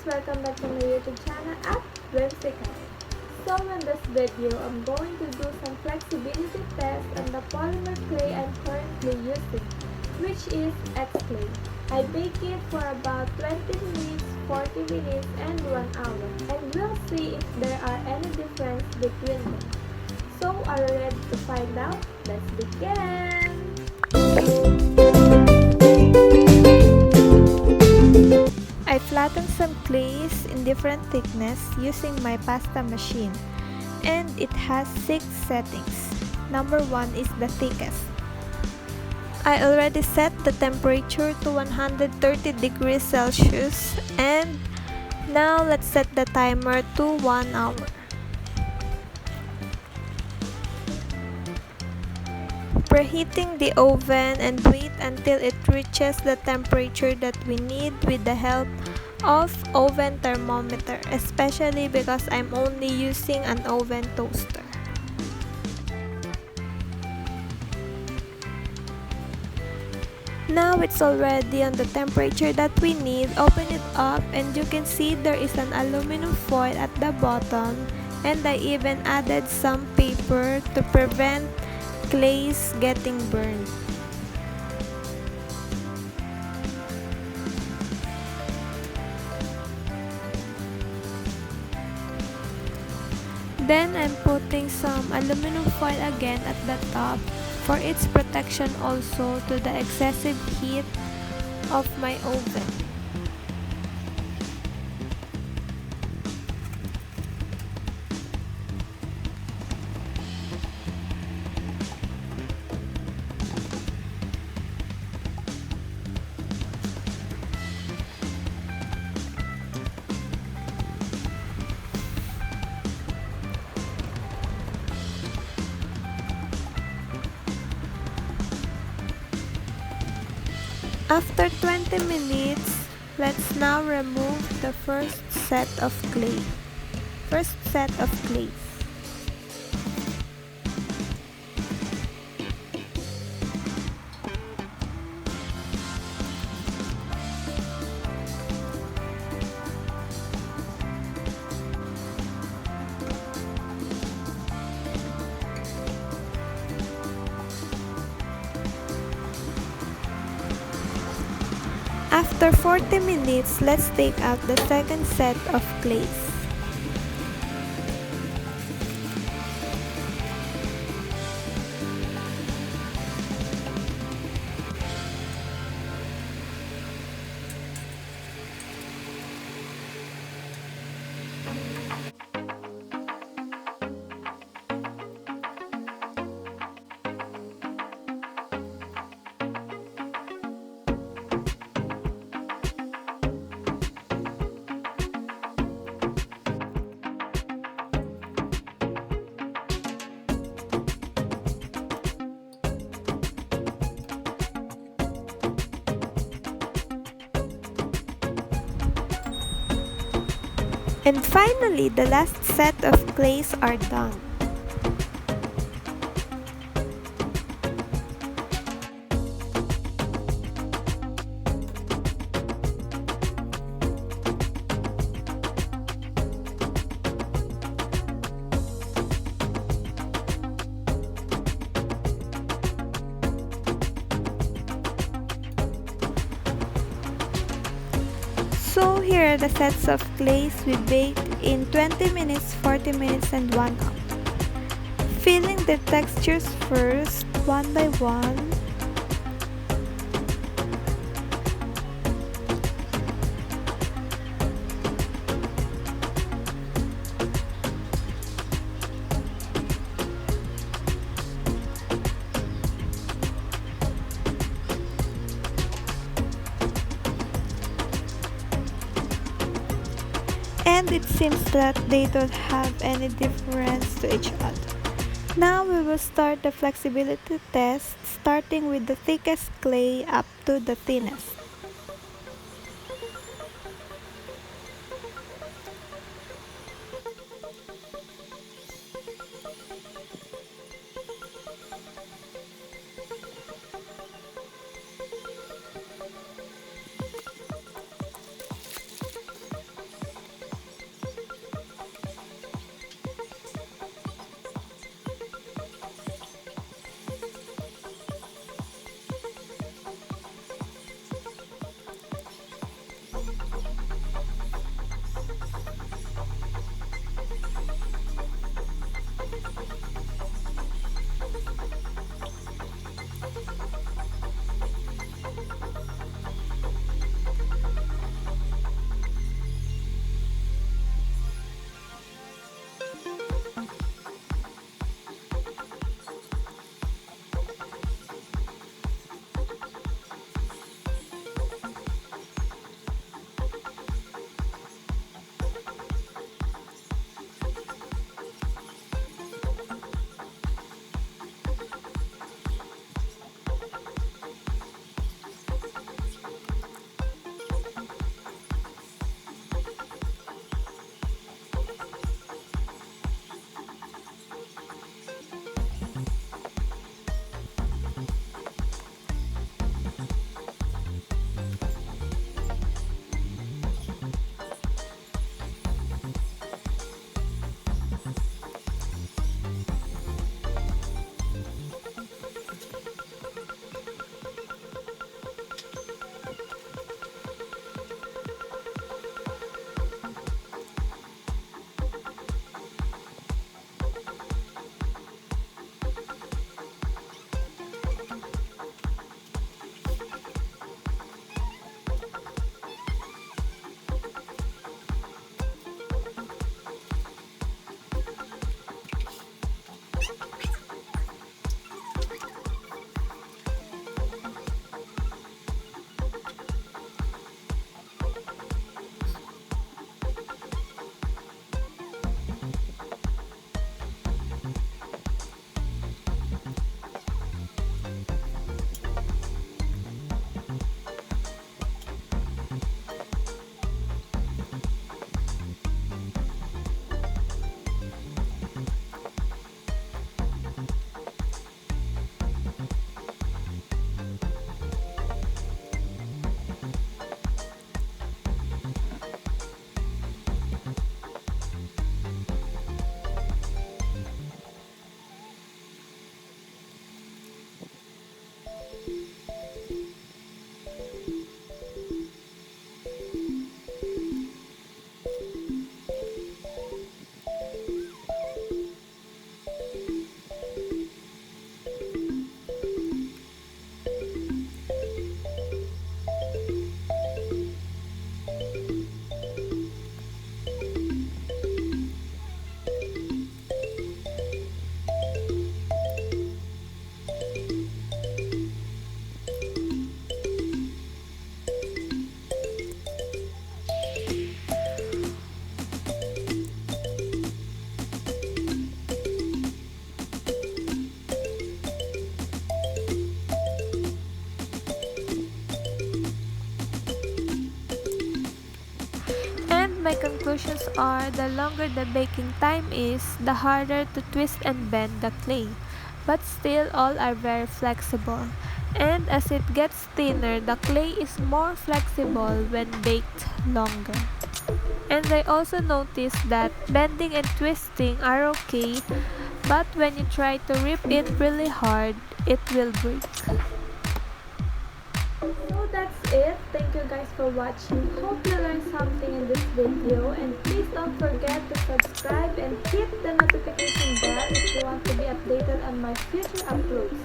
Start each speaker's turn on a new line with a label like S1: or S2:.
S1: welcome back to my YouTube channel at Xclay. So in this video, I'm going to do some flexibility test on the polymer clay I'm currently using, which is Xclay. I bake it for about 20 minutes, 40 minutes, and 1 hour, and we'll see if there are any difference between them. So are you ready to find out? Let's begin! I flattened some clays in different thickness using my pasta machine, and it has 6 settings. Number 1 is the thickest. I already set the temperature to 130 degrees Celsius, and now let's set the timer to 1 hour. Preheating the oven and wait until it reaches the temperature that we need with the help of oven thermometer, especially because I'm only using an oven toaster. Now it's already on the temperature that we need. Open it up and you can see there is an aluminum foil at the bottom, and I even added some paper to prevent clays getting burned. Then I'm putting some aluminum foil again at the top for its protection also to the excessive heat of my oven. After 20 minutes, let's now remove the first set of clay. After 40 minutes, let's take out the second set of clays. And finally, the last set of clays are done. So here are the sets of clays we baked in 20 minutes, 40 minutes, and 1 hour. Feeling the textures first, one by one. And it seems that they don't have any difference to each other. Now we will start the flexibility test, starting with the thickest clay up to the thinnest. my conclusions are the longer the baking time is, the harder to twist and bend the clay. But still, all are very flexible. And as it gets thinner, the clay is more flexible when baked longer. And I also noticed that bending and twisting are okay, but when you try to rip it really hard, it will break. So that's it. Thank you guys for watching. Hope you learned something in this video, and please don't forget to subscribe and hit the notification bell if you want to be updated on my future uploads.